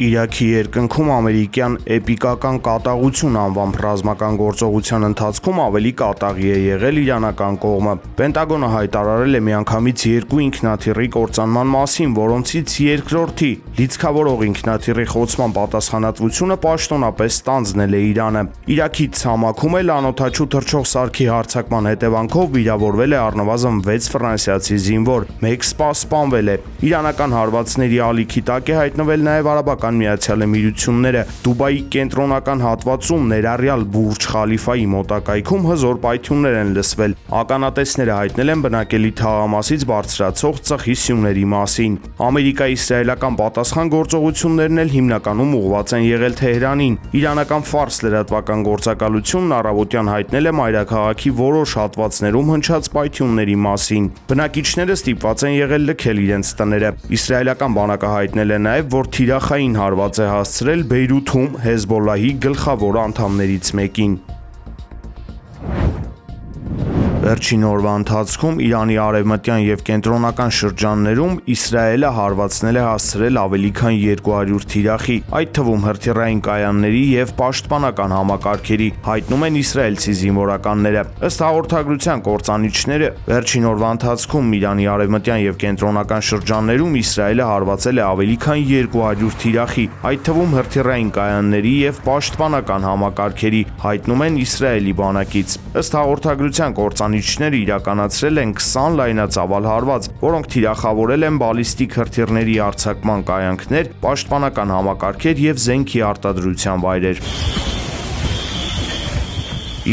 Իրաքի երկնքում ամերիկյան էպիկական կատաղություն անվամբ ռազմական գործողության ընթացքում ավելի կատաղի է եղել իրանական կողմը։ Պենտագոնը հայտարարել է միանգամից 2 ինքնաթիռի կործանման մասին, որոնցից երկրորդի լիցքավորող ինքնաթիռի խոցման պատասխանատվությունը պաշտոնապես ստանձնել է Իրանը։ Իրաքի ցամաքում էլ անօդաչու թռչող սարքի հարձակման հետևանքով վիրավորվել է առնվազն 6 ֆրանսիացի զինվոր, 1 սպա սպանվել է։ Իրանական հարվածների ալիքի տակ է հայտնվել նաև Արաբական Միացյալ Էմիրությունները։ Դուբայի կենտրոնական հատվածում ներառյալ Բուրջ Խալիֆայի մոտակայքում հզոր պայթյուններ են լսվել։ Ականատեսները հայտնել են բնակելի թաղամասից բարձրացող ծխի սյուների մասին։ Ամերիկա-իսրայելական պատասխան գործողություններն էլ հիմնականում ուղղված են եղել Թեհրանին։ Իրանական Ֆարս լրատվական գործակալությունն առավոտյան հայտնել է մայրաքաղաքի որոշ հատվածներում հնչած պայթյունների մասին։ Բնակիչները ստիպված են եղել լքել իրենց տները։ Իսրայելական բանակը հայտնել է նաև, որ թիրախային հարված է հասցրել Բեյրութում Հեզբոլլահի գլխավոր անդամներից մեկին։ Վերջին օրվա ընթացքում Իրանի արևմտյան եւ կենտրոնական շրջաններում Իսրայելը հարվածնել է հասցրել ավելի քան 200 թիրախի, այդ թվում հրթիռային կայանների եւ պաշտպանական համակարգերի, հայտնում են իսրայելցի զինվորականները։ Ըստ հաղորդագրության կործանիչները վերջին օրվա ընթացքում Իրանի արևմտյան եւ կենտրոնական շրջաններում Իսրայելը հարվածել է ավելի քան 200 թիրախի, այդ թվում հրթիռային կայանների եւ պաշտպանական համակարգերի, հայտնում են Իսրայելի բանակից։ Ըստ հաղորդագրության կործանիչները իրականացրել են 20 լայնածավալ հարված, որոնք թիրախավորել են բալիստիկ հրթիռների արձակման կայանքներ, պաշտպանական համակարգեր եւ զենքի արտադրության վայրեր։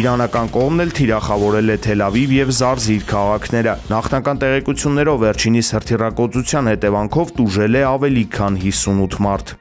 Իրանական կողմն էլ թիրախավորել է Թել Ավիվ եւ Զարզիր քաղաքները։ Նախնական տեղեկություններով վերջինիս հրթիռակոծության հետևանքով տուժել է ավելի քան 58 մարդ։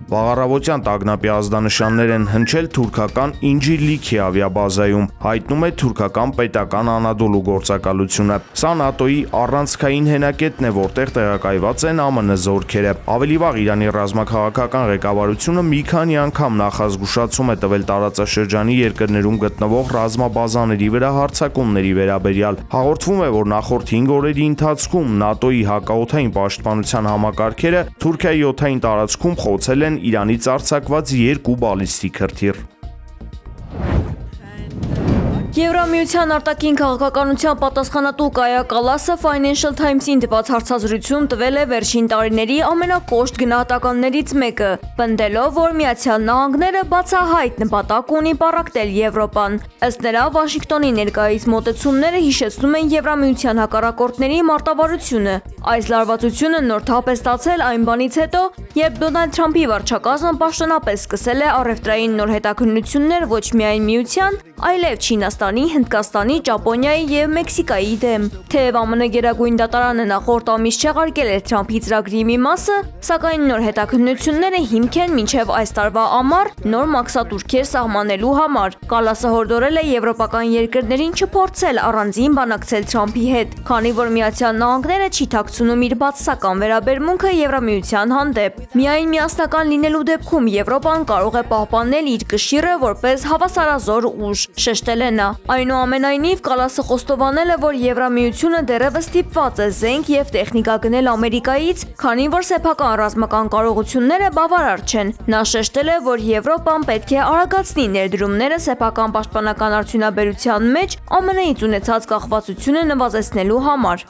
Վաղառավոտյան տագնապի ազդանշաններ են հնչել թուրքական Ինջիրլիքի ավիաբազայում, հայտնում է թուրքական պետական Անադոլու գործակալությունը։ Սա ՆԱՏՕ-ի առանցքային հենակետն է, որտեղ տեղակայված են ԱՄՆ զորքերը։ Ավելի վաղ Իրանի ռազմաքաղաքական ղեկավարությունը մի քանի անգամ նախազգուշացում է տվել տարածաշրջանի երկրներում գտնվող ռազմաբազաների վրա հարձակումների վերաբերյալ։ Հաղորդվում է, որ նախորդ 5 օրերի ընթացքում ՆԱՏՕ-ի հակաօդային պաշտպանության համակարգերը Թուրքիայի օդային տարածքում խոցել են Իրանից արձակված 2 բալիստիկ հրթիռ։ Եվրամիության արտաքին քաղաքականության պատասխանատու Կայա Կալասը Financial Times-ին տված հարցազրույցում տվել է վերջին տարիների ամենակոշտ գնահատականներից մեկը, պնդելով, որ Միացյալ Նահանգները բացահայտ նպատակ ունի պառակտել Եվրոպան։ Ըստ նրա, Վաշինգտոնի ներկայիս մոտեցումները հիշեցնում են Եվրամիության հակառակորդների մարտավարությունը։ Այս լարվածությունը նոր թափ է ստացել այն բանից հետո, երբ Դոնալդ Թրամփի վարչակազմը պաշտոնապես սկսել է առևտրային նոր հետաքննություններ ոչ միայն Միության, այլև Չինաստանի, Հնդկաստանի, Ճապոնիայի եւ Մեքսիկայի դեմ։ Թեև ԱՄՆ գերագույն դատարանը նախորդ ամիս չեղարկել էր Թրամփի ծրագրի մի մասը, սակայն նոր հետաքննությունները հիմք են մինչև այս տարվա ամառ նոր մաքսատուրքեր սահմանելու համար։ Կալասը հորդորել է եվրոպական երկրներին չփորձել առանձին բանակցել Թրամփի հետ, քանի որ Միացյալ Նահանգները չի թաքցնում իր բացասական վերաբերմունքը Եվրամիության հանդեպ։ Միայն միասնական լինելու դեպքում Եվրոպան կարող է պահպանել իր կշիռը որպես հավասարազոր ուժ, շեշտել է նա։ Այնուամենայնիվ, Կալասը խոստովանել է, որ Եվրամիությունը դեռևս ստիպված է զենք եւ տեխնիկա գնել Ամերիկայից, քանի որ սեփական ռազմական կարողությունները բավարար չեն։ Նա շեշտել է, որ Եվրոպան պետք է արագացնի ներդրումները սեփական պաշտպանական արդյունաբերության մեջ ԱՄՆ-ից ունեցած կախվածությունը նվազեցնելու համար։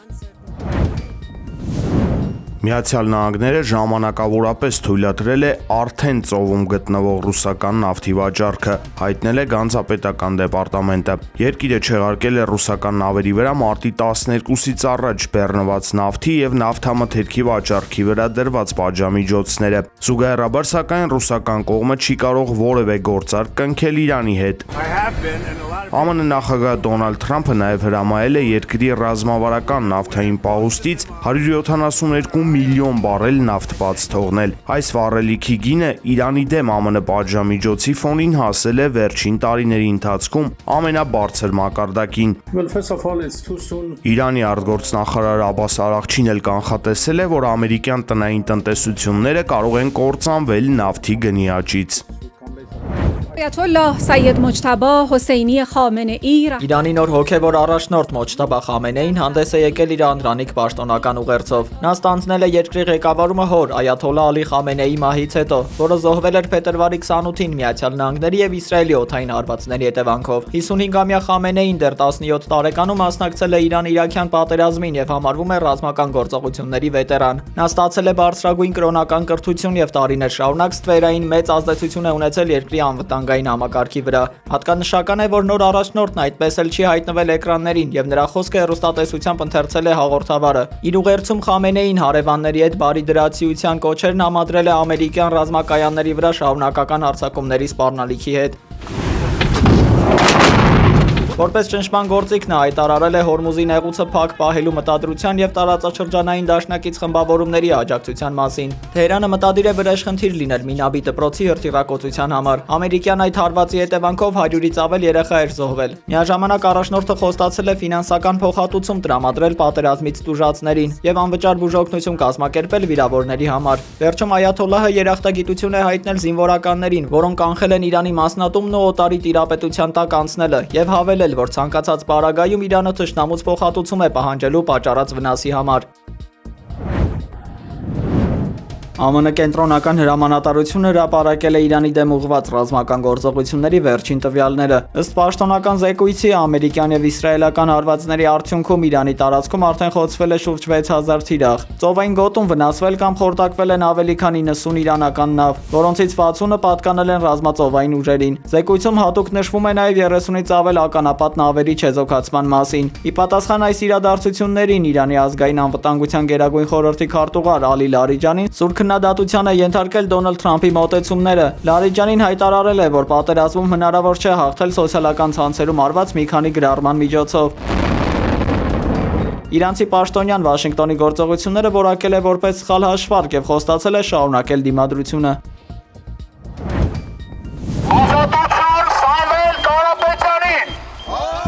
Միացյալ Նահանգները ժամանակավորապես թույլատրել է արդեն ծովում գտնվող ռուսական նավթի վաճառքը, հայտնել է Գանձապետական դեպարտամենտը։ Երկիրը չեղարկել է ռուսական նավերի վրա մարտի 12-ից առաջ բեռնված նավթի եւ նավթամթերքի վաճառքի վրա դրված պատժամիջոցները։ Զուգահեռաբար, սակայն, ռուսական կողմը չի կարող որևէ գործարք կնքել Իրանի հետ։ ԱՄՆ նախագահ Դոնալդ Թրամփը նաև հրամայել է երկրի ռազմավարական նավթային պահուստից 172 միլիոն բարել նավթ բաց թողնել։ Այս վառելիքի գինը Իրանի դեմ ԱՄՆ պատժամիջոցի ֆոնին հասել է վերջին տարիների ընթացքում ամենաբարձր մակարդակին։ Իրանի արտգործնախարար Աբբաս Արաղչին էլ կանխատեսել է, որ ամերիկյան տնային տնտեսությունները կարող են կործանվել նավթի գնի աճից։ Ayatollah Sayyid Mojtaba Hosseini Khamenei Իրանի նոր հոգևոր առաջնորդ Մոջտաբա Խամենեին հանդես է եկել իր անդրանիկ պաշտոնական ուղերձով։ Նա ստանձնել է երկրի ղեկավարումը հոր Այաթոլլա Ալի Խամենեի մահից հետո, որը զոհվել էր փետրվարի 28-ին Միացյալ Նահանգների եւ Իսրայելի օդային հարվածների հետևանքով։ 55-ամյա Խամենեին դեռ 17 տարեկանում մասնակցել է Իրան-Իրաքյան պատերազմին եւ համարվում է ռազմական գործողությունների վետերան։ Նա ստացել է բարձրագույն կրոնական կրթություն եւ տարիներ շարունակ ստվերային մեծ ազդեցություն է ունեցել երկրի անվտանգային համակարգի վրա։ Հատկանշական է, որ նոր առաջնորդն այդպես էլ չի հայտնվել էկրաններին եւ նրա խոսքը հեռուստատեսությամբ ընթերցել է հաղորդավարը։ Իր ուղերձում Խամենեին հարևանների հետ բարի դրացիության կոչերն համադրել է ամերիկյան ռազմակայանների վրա շարունակական հարձակումների սպառնալիքի հետ։ Որպես ճնշման գործիք նա հայտարարել է Հորմուզի նեղուցը փակ պահելու մտադրության եւ տարածաշրջանային դաշնակից խմբավորումների աջակցության մասին։ Թեհրանը մտադիր է վրեժխնդիր լինել Մինաբի դպրոցի հրթիռակոծության համար։ Ամերիկյան այդ հարվածի հետևանքով 100-ից ավել երեխա էր զոհվել։ Միաժամանակ առաջնորդը խոստացել է ֆինանսական փոխհատուցում տրամադրել պատերազմից տուժածներին եւ անվճար բուժօգնություն կազմակերպել վիրավորների համար։ Վերջում Այաթոլլահը երախտագիտություն է հայտնել զինվորականներին, որոնք կանխել են Իրանի մասնատումն ու օտարի տիրապետության տակ անցնելը եւ հավելել, որ ցանկացած պարագայում Իրանը թշնամուց փոխհատուցում է պահանջելու պատճառած վնասի համար։ ԱՄՆ կենտրոնական հրամանատարությունը հրապարակել է Իրանի դեմ ուղղված ռազմական գործողությունների վերջին տվյալները։ Ըստ պաշտոնական զեկույցի, ամերիկյան եւ իսրայելական հարվածների արդյունքում Իրանի տարածքում արդեն խոցվել է շուրջ 6000 թիրախ։ Ծովային գոտում վնասվել կամ խորտակվել են ավելի քան 90 իրանական նավ, որոնցից 60-ը պատկանել են ռազմածովային ուժերին։ Զեկույցում հատուկ նշվում է նաեւ 30-ից ավել ականապատ նավերի չեզոքացման մասին։ Ի պատասխան այս իրադարձություններին Իրանի ազգային անվտանգության գերագույն խորհրդի քարտուղար Ալի Լարիջանին սուր քննադատության է ենթարկել Դոնալդ Թրամփի մոտեցումները։ Լարիջանին հայտարարել է, որ պատերազմում հնարավոր չէ հաղթել սոցիալական ցանցերում արված մի քանի գրառման միջոցով։ Իրանցի պաշտոնյան Վաշինգտոնի գործողությունները որակել է որպես սխալ հաշվարկ եւ խոստացել է շարունակել դիմադրությունը։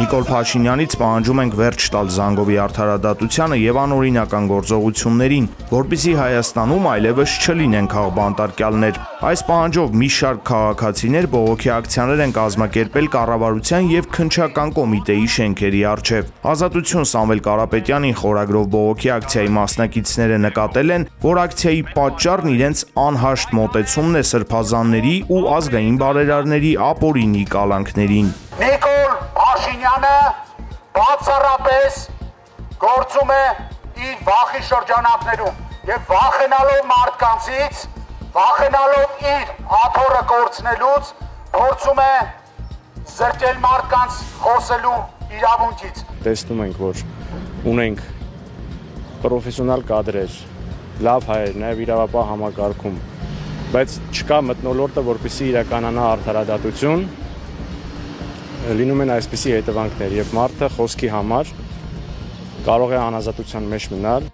Նիկոլ Փաշինյանից պահանջում ենք վերջ տալ Զանգովի արդարադատությանը եւ անօրինական գործողություններին, որպեսզի Հայաստանում այլևս չլինեն քաղբանտարկյալներ։ Այս պահանջով մի շարք քաղաքացիներ բողոքի ակցիաներ են կազմակերպել կառավարության եւ քննչական կոմիտեի շենքերի առջեւ։ Ազատություն Սամվել Կարապետյանին խորագրով բողոքի ակցիայի մասնակիցները նկատել են, որ ակցիայի պատճառն իրենց անհաշտ մոտեցումն է սրբազանների ու ազգային բարերարների ապօրինի կալանքներին։ Փաշինյանը բացառապես գործում է իր վախի շրջանակներում եւ վախենալով մարդկանցից, վախենալով իր աթոռը կորցնելուց փորձում է զրկել մարդկանց խոսելու իրավունքից։ Տեսնում ենք, որ ունենք պրոֆեսիոնալ կադրեր, լավ հայեր, նաեւ իրավապահ համակարգում, բայց չկա մթնոլորտը, որպեսզի իրականանա արդարադատություն, լինում են այսպիսի հետևանքներ եւ մարդը խոսքի համար կարող է անազատության մեջ մնալ։